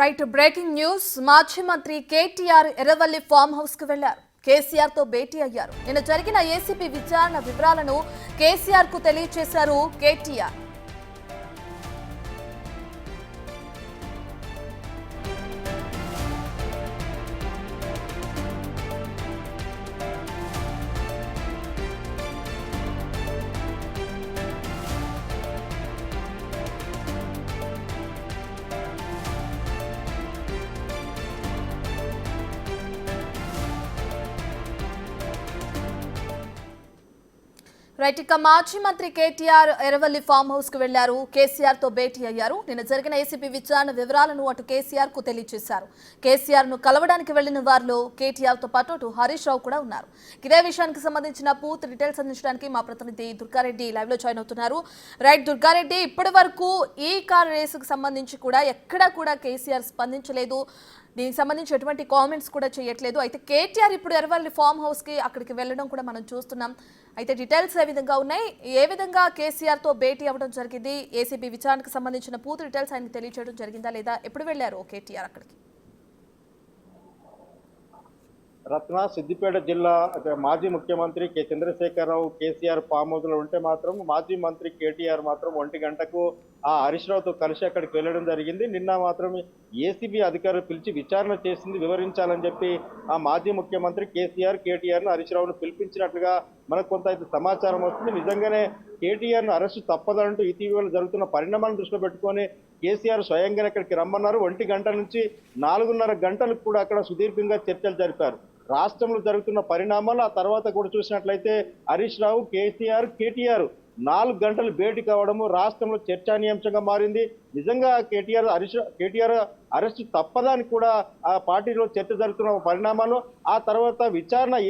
Right breaking news. మాజీ మంత్రి KTR Erravalli farm house కు వెళ్లారు. కేసీఆర్ తో భేటీ అయ్యారు. నిన్న జరిగిన ఏసీబీ విచారణ వివరాలను కేసీఆర్ కు తెలియజేశారు కేటీఆర్. రైట్, ఇక మాజీ మంత్రి కేటీఆర్ ఎర్రవల్లి ఫామ్ హౌస్ కు వెళ్లారు. కేసీఆర్ తో భేటీ అయ్యారు. నిన్న జరిగిన ఏసీబీ విచారణ వివరాలను అటు కేసీఆర్ కు తెలియజేశారు. కేసీఆర్ ను కలవడానికి వెళ్లిన వారిలో కేటీఆర్ తో పాటు అటు హరీష్ రావు కూడా ఉన్నారు. ఇదే విషయానికి సంబంధించిన పూర్తి డీటెయిల్స్ అందించడానికి మా ప్రతినిధి దుర్గారెడ్డి లైవ్ లో జాయిన్ అవుతున్నారు. రైట్ దుర్గారెడ్డి, ఇప్పటి వరకు ఈ కార్ రేసుకు సంబంధించి కూడా ఎక్కడా కూడా కేసీఆర్ స్పందించలేదు. దీనికి సంబంధించి ఎటువంటి కామెంట్స్ కూడా చేయట్లేదు. అయితే కేటీఆర్ ఇప్పుడు ఎర్రవల్లి ఫామ్ హౌస్ కి అక్కడికి వెళ్ళడం కూడా మనం చూస్తున్నాం. అయితే డీటెయిల్స్ ఏ విధంగా ఉన్నాయి, ఏ విధంగా కేసీఆర్ తో భేటీ అవ్వడం జరిగింది, ఏసీబీ విచారణకు సంబంధించిన పూర్తి డీటెయిల్స్ ఆయనకు తెలియజేయడం జరిగిందా లేదా, ఎప్పుడు వెళ్ళారు కేటీఆర్ అక్కడికి? రత్న సిద్దిపేట జిల్లా మాజీ ముఖ్యమంత్రి కె చంద్రశేఖరరావు కేసీఆర్ ఫామ్ హౌస్ లో ఉంటే మాత్రం మాజీ మంత్రి కేటీఆర్ మాత్రం 1 గంటకు ఆ హరీష్ రావుతో కలిసి అక్కడికి వెళ్ళడం జరిగింది. నిన్న మాత్రం ఏసీబీ అధికారులు పిలిచి విచారణ చేసింది వివరించాలని చెప్పి ఆ మాజీ ముఖ్యమంత్రి కేటీఆర్ ను హరీష్ రావును పిలిపించినట్లుగా మనకు కొంత అయితే సమాచారం వస్తుంది. నిజంగానే కేటీఆర్ ను అరెస్టు తప్పదంటూ ఇటీవల జరుగుతున్న పరిణామాలను దృష్టిలో పెట్టుకొని కేసీఆర్ స్వయంగా అక్కడికి రమ్మన్నారు. 1 గంట నుంచి 4:30 గంటలకు కూడా అక్కడ సుదీర్ఘంగా చర్చలు జరిపారు. రాష్ట్రంలో జరుగుతున్న పరిణామాలు, ఆ తర్వాత కూడా చూసినట్లయితే హరీష్ రావు కేటీఆర్ 4 గంటలు భేటీ కావడము రాష్ట్రంలో చర్చానీయాంశంగా మారింది. నిజంగా కేటీఆర్ అరెస్టు తప్పదని కూడా ఆ పార్టీలో చర్చ జరుగుతున్న పరిణామాలు, ఆ తర్వాత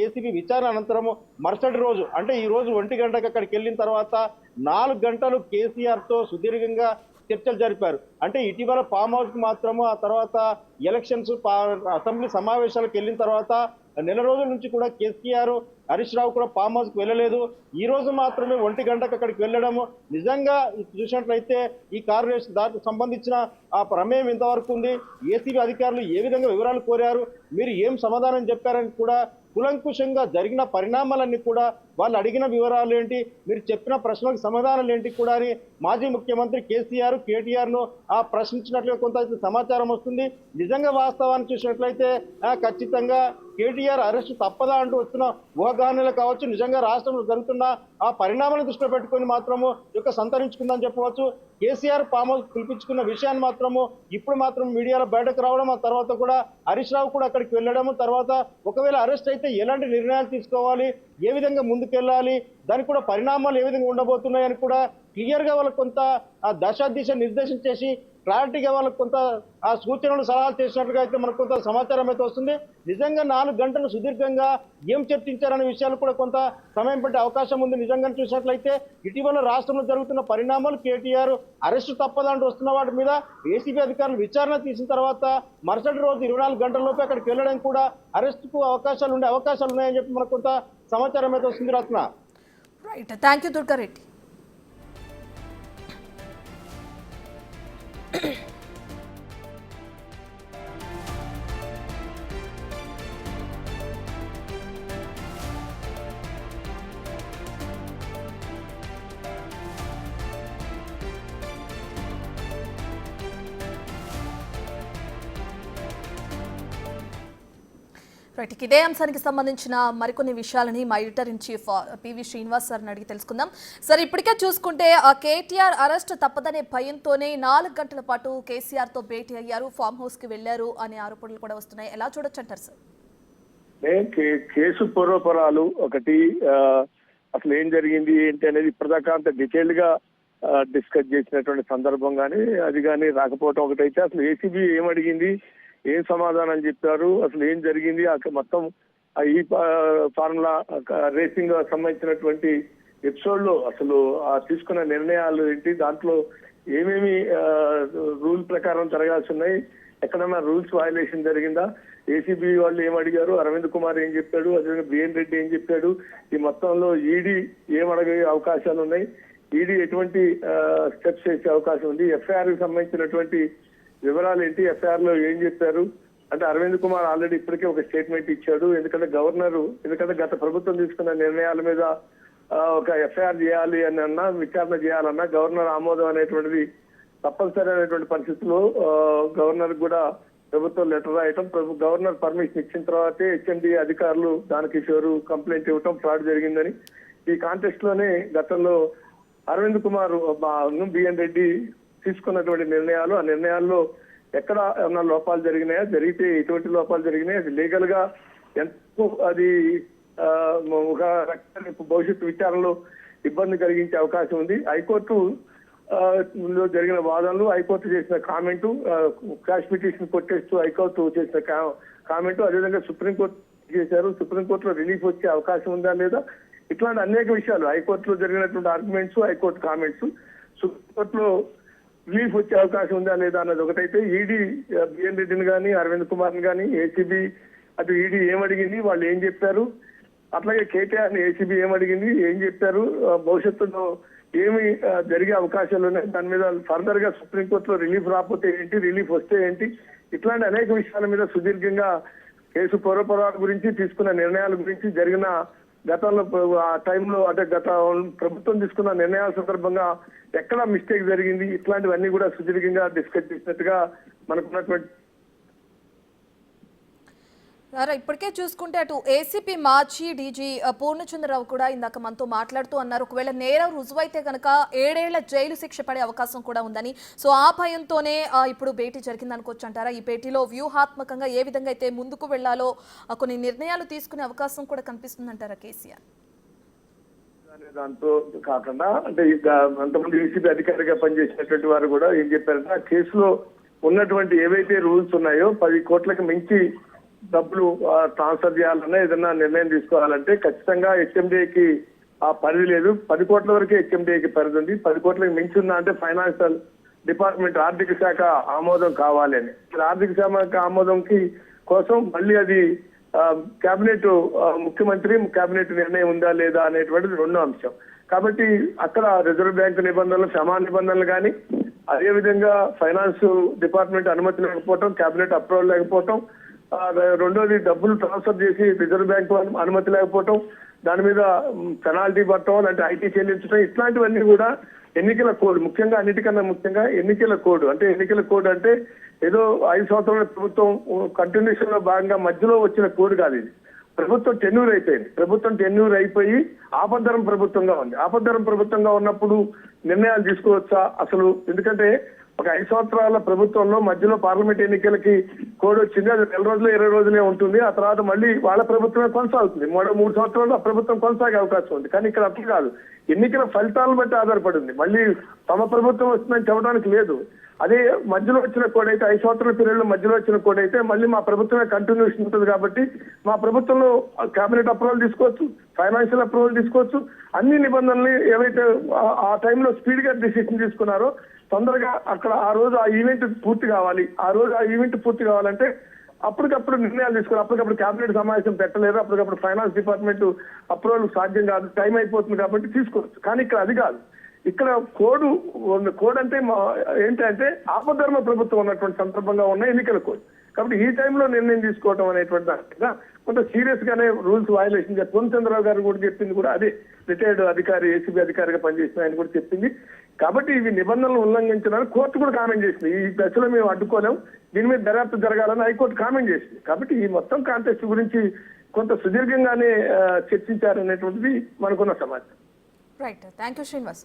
ఏసీబీ విచారణ అనంతరము మరుసటి రోజు అంటే ఈ రోజు 1 గంటకు అక్కడికి వెళ్ళిన తర్వాత 4 గంటలు కేసీఆర్ తో సుదీర్ఘంగా చర్చలు జరిపారు. అంటే ఇటీవల ఫామ్ హౌస్ కు మాత్రము, ఆ తర్వాత ఎలక్షన్స్ అసెంబ్లీ సమావేశాలకు వెళ్ళిన తర్వాత నెల రోజుల నుంచి కూడా కేసీఆర్ హరీష్ రావు కూడా ఫామ్ హౌస్ కు వెళ్ళలేదు. ఈ రోజు మాత్రమే 1 గంటకు అక్కడికి వెళ్ళడము. నిజంగా చూసినట్లయితే ఈ కారు రేస్ దానికి సంబంధించిన ఆ ప్రమేయం ఎంతవరకు ఉంది, ఏసీబీ అధికారులు ఏ విధంగా వివరాలు కోరారు, మీరు ఏం సమాధానం చెప్పారని కూడా కులంకుశంగా జరిగిన పరిణామాలన్నీ కూడా వాళ్ళు అడిగిన వివరాలు ఏంటి, మీరు చెప్పిన ప్రశ్నలకు సమాధానాలు ఏంటి కూడా అని మాజీ ముఖ్యమంత్రి కేటీఆర్ ను ప్రశ్నించినట్లుగా కొంత సమాచారం వస్తుంది. నిజంగా వాస్తవాన్ని చూసినట్లయితే ఖచ్చితంగా కేటీఆర్ అరెస్టు తప్పదా అంటూ వస్తున్న ఊహాగానాలు కావచ్చు, నిజంగా రాష్ట్రంలో జరుగుతున్న ఆ పరిణామాలను దృష్టిలో పెట్టుకొని మాత్రము సంతరించుకుందని చెప్పవచ్చు. కేసీఆర్ ఫామ్ హౌస్ పిలిపించుకున్న విషయాన్ని మాత్రము ఇప్పుడు మాత్రం మీడియాలో బయటకు రావడం, ఆ తర్వాత కూడా హరీష్ రావు కూడా అక్కడికి వెళ్ళడము, తర్వాత ఒకవేళ అరెస్ట్ అయితే ఎలాంటి నిర్ణయాలు తీసుకోవాలి, ఏ విధంగా ముందుకెళ్ళాలి, దానికి కూడా పరిణామాలు ఏ విధంగా ఉండబోతున్నాయని కూడా క్లియర్ గా వాళ్ళకు కొంత దిశ నిర్దేశం చేసి క్లారిటీగా వాళ్ళకు కొంత సూచనలు సలహాలు చేసినట్లుగా అయితే మనకు కొంత సమాచారం అయితే వస్తుంది. నిజంగా 4 గంటలు సుదీర్ఘంగా ఏం చర్చించారనే విషయాలు కూడా కొంత సమయం పట్టే అవకాశం ఉంది. నిజంగా చూసినట్లయితే ఇటీవల రాష్ట్రంలో జరుగుతున్న పరిణామాలు, కేటీఆర్ అరెస్టు తప్పదంటూ వస్తున్న వాటి మీద ఏసీబీ అధికారులు విచారణ తీసిన తర్వాత మరుసటి రోజు 24 గంటల లోపే అక్కడికి వెళ్ళడం కూడా అరెస్టుకు అవకాశాలు ఉన్నాయని చెప్పి మనకు కొంత సమాచారం అయితే వస్తుంది. Ratna, right, thank you Durga Reddy. Right, ఇదే అంశానికి సంబంధించిన మరికొన్ని విషయాలని మా editor in chief PV Srinivas సార్ని అడిగి తెలుసుకుందాం. సార్, ఇప్పటికే చూసుకుంటే కేటీఆర్ అరెస్ట్ తప్పదనే భయంతోనే 4 గంటల పాటు కేసీఆర్ తో భేటీ అయ్యారు, ఫామ్ హౌస్ కి వెళ్లారు అనే ఆరోపణలు కూడా వస్తున్నాయి. ఎలా చూడొచ్చు అంటారు సార్? కేసు పూర్వపరాలు ఒకటి, అసలు ఏం జరిగింది ఏంటి అనేది ఇప్పటిదాకా అంత డీటెయిల్డ్ గా డిస్కస్ చేసినటువంటి సందర్భం కానీ అది కానీ రాకపోవటం ఒకటైతే, అసలు ఏసీబీ ఏమడిగింది, ఏం సమాధానం చెప్పారు, అసలు ఏం జరిగింది, మొత్తం ఈ ఫార్ములా రేసింగ్ సంబంధించినటువంటి ఎపిసోడ్ లో అసలు తీసుకున్న నిర్ణయాలు ఏంటి, దాంట్లో ఏమేమి రూల్ ప్రకారం జరగాల్సి ఉన్నాయి, ఎక్కడన్నా రూల్స్ వయలేషన్ జరిగిందా, ఏసీబీ వాళ్ళు ఏం అడిగారు, అరవింద్ కుమార్ ఏం చెప్పాడు, అదేవిధంగా బిఎన్ రెడ్డి ఏం చెప్పాడు, ఈ మొత్తంలో ఈడీ ఏం అడిగే అవకాశాలు ఉన్నాయి, ఈడీ ఎటువంటి స్టెప్స్ చేసే అవకాశం ఉంది, ఎఫ్ఐఆర్ కి సంబంధించినటువంటి వివరాలు ఏంటి, ఎఫ్ఐఆర్ లో ఏం చెప్పారు అంటే అరవింద్ కుమార్ ఆల్రెడీ ఇప్పటికే ఒక స్టేట్మెంట్ ఇచ్చాడు. ఎందుకంటే గత ప్రభుత్వం తీసుకున్న నిర్ణయాల మీద ఒక ఎఫ్ఐఆర్ చేయాలి అని అన్నా, విచారణ చేయాలన్నా గవర్నర్ ఆమోదం అనేటువంటిది తప్పనిసరి అనేటువంటి పరిస్థితుల్లో గవర్నర్ కూడా ప్రభుత్వం లెటర్ రాయటం, గవర్నర్ పర్మిషన్ ఇచ్చిన తర్వాతే హెచ్ఎండి అధికారులు దానకిషోర్ కంప్లైంట్ ఇవ్వటం ఫ్రాడ్ జరిగిందని. ఈ కాంటెక్స్ట్ లోనే గతంలో అరవింద్ కుమార్ బిఎన్ రెడ్డి తీసుకున్నటువంటి నిర్ణయాలు, ఆ నిర్ణయాల్లో ఎక్కడ ఏమన్నా లోపాలు జరిగినాయా, జరిగితే ఎటువంటి లోపాలు జరిగినాయి, అది లీగల్ గా ఎంతో అది ఒక భవిష్యత్తు విచారణలో ఇబ్బంది కలిగించే అవకాశం ఉంది. హైకోర్టు లో జరిగిన వాదనలు, హైకోర్టు చేసిన కామెంటు, క్రాష్ పిటిషన్ కొట్టేస్తూ హైకోర్టు చేసిన కామెంటు, అదేవిధంగా సుప్రీంకోర్టు చేశారు, సుప్రీంకోర్టులో రిలీఫ్ వచ్చే అవకాశం ఉందా లేదా, ఇట్లాంటి అనేక విషయాలు హైకోర్టులో జరిగినటువంటి ఆర్గ్యుమెంట్స్, హైకోర్టు కామెంట్స్, సుప్రీంకోర్టులో రిలీఫ్ వచ్చే అవకాశం ఉందా లేదా అన్నది ఒకటైతే, ఈడీ బిఎన్ రెడ్డిని కానీ అరవింద్ కుమార్ని కానీ ఏసీబీ అటు ఈడీ ఏమడిగింది, వాళ్ళు ఏం చెప్పారు, అట్లాగే కేటీఆర్ని ఏసీబీ ఏమడిగింది, ఏం చెప్పారు, భవిష్యత్తులో ఏమి జరిగే అవకాశాలు ఉన్నాయి, దాని మీద ఫర్దర్ గా సుప్రీంకోర్టులో రిలీఫ్ రాకపోతే ఏంటి, రిలీఫ్ వస్తే ఏంటి, ఇట్లాంటి అనేక విషయాల మీద సుదీర్ఘంగా కేసు పూర్వపరాల గురించి, తీసుకున్న నిర్ణయాల గురించి, జరిగిన గతంలో ఆ టైంలో అంటే గత ప్రభుత్వం తీసుకున్న నిర్ణయాల సందర్భంగా ఎక్కడ మిస్టేక్ జరిగింది, ఇట్లాంటివన్నీ కూడా సుదీర్ఘంగా డిస్కస్ చేసినట్టుగా మనకున్నటువంటి. ఇప్పటికే చూసుకుంటే అటు ఏసీపీ మాజీ డీజీ పూర్ణచంద్రరావు కూడా ఇందాక మనతో మాట్లాడుతూ అన్నారు, ఒకవేళ నేరం రుజువైతే కనుక 7 ఏళ్ల జైలు శిక్ష పడే అవకాశం కూడా ఉందని. సో ఆ భయంతోనే ఇప్పుడు భేటీ జరిగింది అనుకోవచ్చు అంటారా? ఈ భేటీలో వ్యూహాత్మకంగా ఏ విధంగా అయితే ముందుకు వెళ్లాలో కొన్ని నిర్ణయాలు తీసుకునే అవకాశం కూడా కనిపిస్తుందంటారా కేసీఆర్? దాంతో కాకుండా అంటే అంతమంది ఏసీబీ అధికారిగా పనిచేసినటువంటి వారు కూడా ఏం చెప్పారంటే, ఆ కేసులో ఉన్నటువంటి ఏవైతే రూల్స్ ఉన్నాయో 10 కోట్లకు మించి డబ్బులు ట్రాన్స్ఫర్ చేయాలన్నా ఏదన్నా నిర్ణయం తీసుకోవాలంటే ఖచ్చితంగా హెచ్ఎండిఏకి ఆ పరిధి లేదు. 10 కోట్ల వరకే హెచ్ఎండిఏకి పరిధి ఉంది. 10 కోట్లకు మించి ఉందా అంటే ఫైనాన్షియల్ డిపార్ట్మెంట్, ఆర్థిక శాఖ ఆమోదం కావాలి అని. ఆర్థిక శాఖ ఆమోదంకి కోసం మళ్ళీ అది కేబినెట్, ముఖ్యమంత్రి కేబినెట్ నిర్ణయం ఉందా లేదా అనేటువంటిది రెండో అంశం. కాబట్టి అక్కడ రిజర్వ్ బ్యాంకు నిబంధనలు, క్షమా నిబంధనలు కానీ, అదేవిధంగా ఫైనాన్స్ డిపార్ట్మెంట్ అనుమతి లేకపోవటం, కేబినెట్ అప్రూవల్ లేకపోవటం, రెండోది డబ్బులు ట్రాన్స్ఫర్ చేసి రిజర్వ్ బ్యాంకు అనుమతి లేకపోవటం, దాని మీద పెనాల్టీ పట్టడం, అంటే ఐటీ చెల్లించడం, ఇట్లాంటివన్నీ కూడా ఎన్నికల కోడ్, ముఖ్యంగా అన్నిటికన్నా ముఖ్యంగా ఎన్నికల కోడ్. అంటే ఎన్నికల కోడ్ అంటే ఏదో 5 సంవత్సరాల ప్రభుత్వం కంటిన్యూషన్ లో భాగంగా మధ్యలో వచ్చిన కోడ్ కాదు ఇది. ప్రభుత్వం టెన్యూర్ అయిపోయింది. ప్రభుత్వం టెన్యూర్ అయిపోయి ఆపద్ధరం ప్రభుత్వంగా ఉంది. ఆపద్ధరం ప్రభుత్వంగా ఉన్నప్పుడు నిర్ణయాలు తీసుకోవచ్చా అసలు? ఎందుకంటే ఒక 5 సంవత్సరాల ప్రభుత్వంలో మధ్యలో పార్లమెంట్ ఎన్నికలకి కోడ్ వచ్చింది, అది 4 రోజులు 20 రోజులే ఉంటుంది. ఆ తర్వాత మళ్ళీ వాళ్ళ ప్రభుత్వమే కొనసాగుతుంది. 3 సంవత్సరాలు ఆ ప్రభుత్వం కొనసాగే అవకాశం ఉంది. కానీ ఇక్కడ అప్పుడు కాదు, ఎన్నికల ఫలితాలను బట్టి ఆధారపడి ఉంది. మళ్ళీ తమ ప్రభుత్వం వస్తుందని చెప్పడానికి లేదు. అదే మధ్యలో వచ్చిన కోడ్ అయితే, 5 సంవత్సరాల పీరియడ్ లో మధ్యలో వచ్చిన కోడ్ అయితే మళ్ళీ మా ప్రభుత్వమే కంటిన్యూషన్ ఉంటుంది. కాబట్టి మా ప్రభుత్వంలో కేబినెట్ అప్రూవల్ తీసుకోవచ్చు, ఫైనాన్షియల్ అప్రూవల్ తీసుకోవచ్చు, అన్ని నిబంధనలు ఏవైతే ఆ టైంలో స్పీడ్ గా డిసిషన్ తీసుకున్నారో తొందరగా అక్కడ ఆ రోజు ఆ ఈవెంట్ పూర్తి కావాలి. ఆ రోజు ఆ ఈవెంట్ పూర్తి కావాలంటే అప్పటికప్పుడు నిర్ణయాలు తీసుకోవాలి. అప్పటికప్పుడు కేబినెట్ సమావేశం పెట్టలేదు, అప్పటికప్పుడు ఫైనాన్స్ డిపార్ట్మెంట్ అప్రూవల్ సాధ్యం కాదు, టైం అయిపోతుంది కాబట్టి తీసుకోవచ్చు. కానీ ఇక్కడ అది కాదు. ఇక్కడ కోడ్ అంటే ఏంటంటే ఆపద్ధర్మ ప్రభుత్వం ఉన్నటువంటి సందర్భంగా ఉన్న ఎన్నికల కోడ్. కాబట్టి ఈ టైంలో నిర్ణయం తీసుకోవడం అనేటువంటి దానిగా కొంత సీరియస్ గానే రూల్స్ వయలేషన్. పూర్ణచంద్రరావు గారు కూడా చెప్పింది కూడా అదే, రిటైర్డ్ అధికారి, ఏసీబీ అధికారిగా పనిచేసిన ఆయన కూడా చెప్పింది. కాబట్టి ఇవి నిబంధనలు ఉల్లంఘించడానికి కోర్టు కూడా కామెంట్ చేసింది. ఈ దశలో మేము అడ్డుకోలేం, దీని మీద దర్యాప్తు జరగాలని హైకోర్టు కామెంట్ చేసింది. కాబట్టి ఈ మొత్తం కాంటెక్స్ట్ గురించి కొంత సుదీర్ఘంగానే చర్చించారనేటువంటిది మనకున్న సమాచారం. Right, thank you Srinivas.